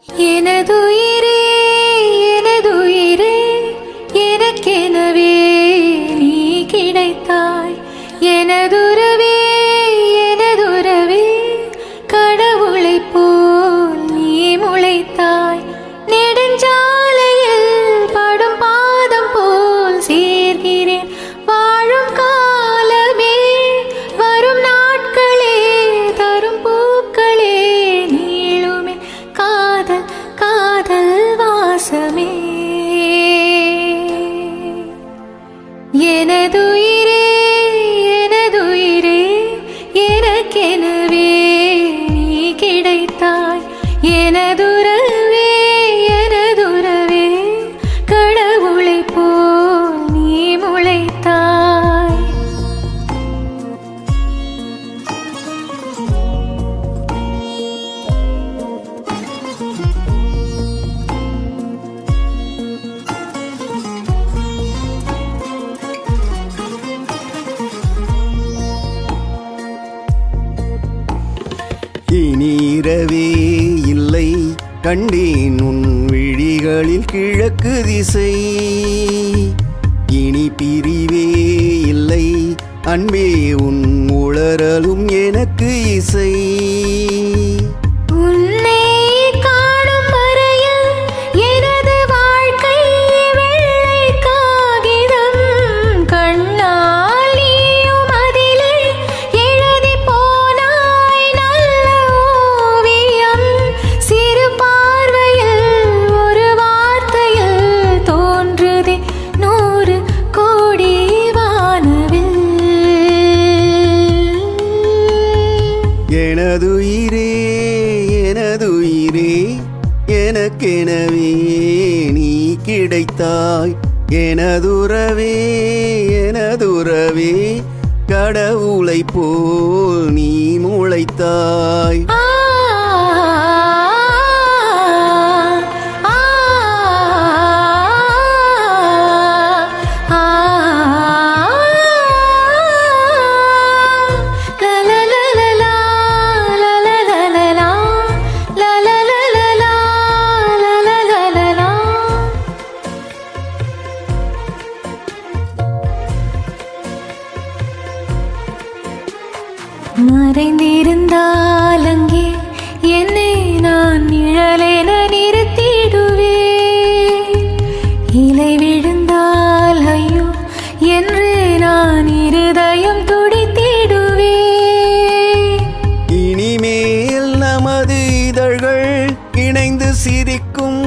எனதுயிரே எனதுயிரே எனக்கெனவே நீ கிடைத்தாய். எனதுறவே எனதுறவே கடவுளைப் போல் நீ முளைத்தாய். நெடுஞ்சாலையில் படும் பாதம் போல் சேர்கிறேன் வாழும் காலமே. வரும் நாட்களே தரும் பூக்களே நீளுமே காதல் காதல் வாசமே. எனதுயிரே எனதுயிரே எனக்கெனவே நீ கிடைத்தாய். எனதுறவே எனதுறவே கடவுளைப் போல் நீ முளைத்தாய். இனிரவே இல்லை கண்டேன் உன் விழிகளில் கிழக்கு திசை. இனி பிரிவே இல்லை அன்பே உன் உளறலும் எனக்கு இசை. உன்னை காணும் வரையில் எனது வாழ்க்கை வெள்ளை காகிதம். கண்ணால் நீயும் அதிலே எழுதிப் போனாய் நல்ல ஓவியம். சிறு பார்வையில் ஒரு வார்த்தையில் தோன்றுதே 100 கோடி வானவில். எனதுயிரே எனதுயிரே எனக்கெனவே நீ கிடைத்தாய். எனதுறவே எனதுறவே கடவுளைப் போல் நீ முளைத்தாய். ஆ ஆ ஆ லலலலலா லலலலலா லலலலலா லலலலலா. மறைந்திருந்தால் அங்கே என்னை நான் நிழலென நிறுத்திடுவேன். இலை விழுந்தால் ஐயோ என்று நான் இருதயம் துடித்திடுவேன். இனிமேல் நமது இதழ்கள் இணைந்து சிரிக்கும்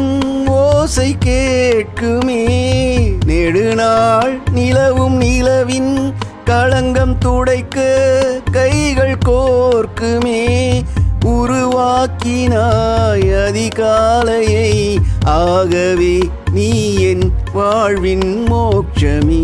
ஓசை கேட்குமே. நெடுநாள் நிலவும் நிலவின் களங்கம் துடைக்க கைகள் கோர்க்குமே. உருவாக்கினாய் அதிகாலையை ஆகவே நீ என் வாழ்வின் மோட்சமே.